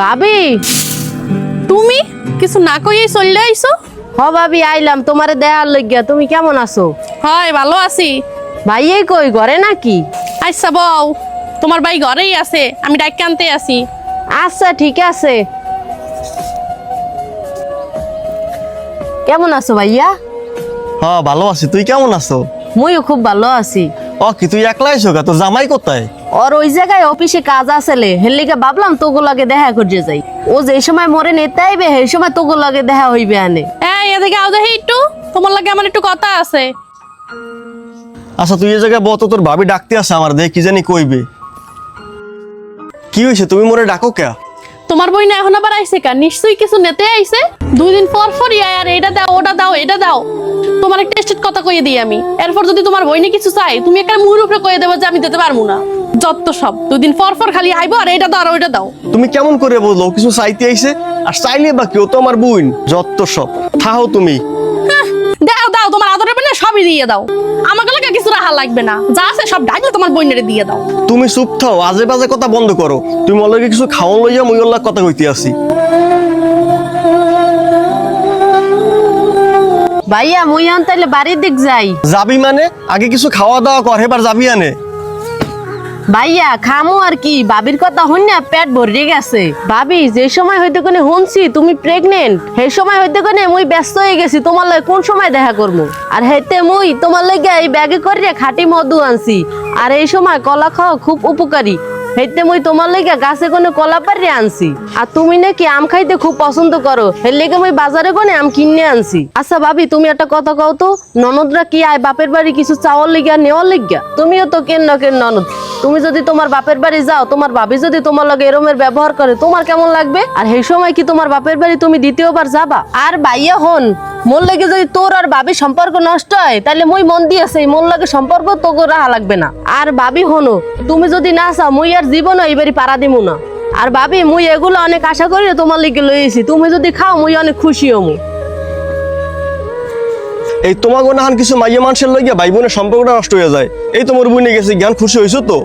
ভাবি তুমি কিছু না কইই চলে আইছো? হ ভাবি আইলাম তোমারে দেখার লইগা। তুমি কেমন আছো? হয় ভালো আছি। ভাইয়ে কই ঘরে নাকি? আচ্ছা বউ, তোমার ভাই ঘরেই আছে, আমি ডাইকে আনতে আসি। আচ্ছা ঠিক আছে। কেমন আছো ভাইয়া? হ্যাঁ ভালো আছি, তুই কেমন আছো? মুইও খুব ভালো আছি। কি তুই একলা আইছো গা? তোর জামাই কোথায়? ওর ওই জায়গায় অফিসে কাজ আসলে হেলিকে ভাবলাম তোগো লাগে দেখা করতে যাই। ও যে সময় মরে নেতে আইবে সেই সময় তোগো লাগে দেখা হইবে আনে। এই এদিকে আও দেখি একটু, তোমার লাগে আমার একটু কথা আছে। আচ্ছা তুই এই জায়গায় বল তো, তোর ভাবি ডাকতে আসে আমার, দেখ কি জানি কইবে। কি হয়েছে, তুমি মোরে ডাকো কে? তোমার বই না এখন আবার আইছে কা? নিশ্চয়ই কিছু নেতে আইছে। 2 দিন পর পরই আয় আর এটা দাও ওটা দাও এটা দাও। তোমার একটা টেস্টেড কথা কইয়ে দিই আমি, এরপর যদি তোমার বইনে কিছু চাই তুমি একটা মুহুর উপরে কইয়ে দেবো যে আমি দিতে পারবো না। যত সব 2 দিন পর পর খালি আইবো আর এটা দাও আর ওইটা দাও। তুমি কেমন করে বললো কিছু চাইতে আইছে? আর চাইলে বা কেউ তো আমার বোন, যত সব থাও তুমি। হ্যাঁ, দাও দাও, তোমার আদরের বইনে সবই দিয়ে দাও, আমাকে লাগে কিছু রাহা লাগবে না, যা আছে সব ডাকলে তোমার বইনেরে দিয়ে দাও। তুমি চুপ থাও, আজে বাজে কথা বন্ধ করো। তুমি ওর লগে কিছু খাওয়ান লইয়া মুই ওর লগে কথা কইতে আসি। ভাইয়া মুই আন তাইলে বাড়ির দিক যাই। যাবি মানে? আগে কিছু খাওয়া দাওয়া কর, এবার যাবি আনে। ভাইয়া খামু আর কি, ভাবির কথা হন না পেট ভরে গেছে। ভাবি যে সময় হইতে কোনে শুনছি তুমি প্রেগনেন্ট, সেই সময় হইতে কোনে মুই ব্যস্ত হয়ে গেছি তোমার লগে কোন সময় দেখা করবো। আর হেতে মুই তোমার লগে এই ব্যাগে করে খাঁটি মধু আনছি। আর এই সময় কলা খাওয়া খুব উপকারী, হেতে মুই তোমার লগে গাছে কোনে কলা পাড়ি আনছি। আর তুমি নাকি আম খাইতে খুব পছন্দ করো, এর লেগে মুই বাজারে কোনে আম কিনে আনছি। আচ্ছা ভাবি তুমি একটা কথা কও তো, ননদরা কি আয় বাপের বাড়ি কিছু চাওয়ার লিগা নেওয়ার লিগা? তুমিও তো কেন ননদ, তুমি যদি তোমার বাপের বাড়ি যাও, তোমার ভাবি যদি তোমার লগে এরমের ব্যবহার করে তোমার কেমন লাগবে? আর সেই সময় কি তোমার বাপের বাড়ি তুমি দ্বিতীয়বার যাবা? আর ভাইয়া হন, মোর লাগে যদি তোর আর ভাবি সম্পর্ক নষ্ট হয় তাহলে মুই মন দিয়েছে মোর লাগে সম্পর্ক তোকে রাহা লাগবে না। আর ভাবি হনো, তুমি যদি না চাও মুই আর জীবন এইবারই পারা দিমু না। আর ভাবি মুই এগুলো অনেক আশা করি তোমার লিগে লইছি, তুমি যদি খাও মুই অনেক খুশি হমু। এই তোমাকে না কিছু মাইয়া মানুষের লইয়া ভাই বোনের সম্পর্কটা নষ্ট হয়ে যায়। এই তোমার বোনে গেছে জ্ঞান, খুশি হয়েছো তো?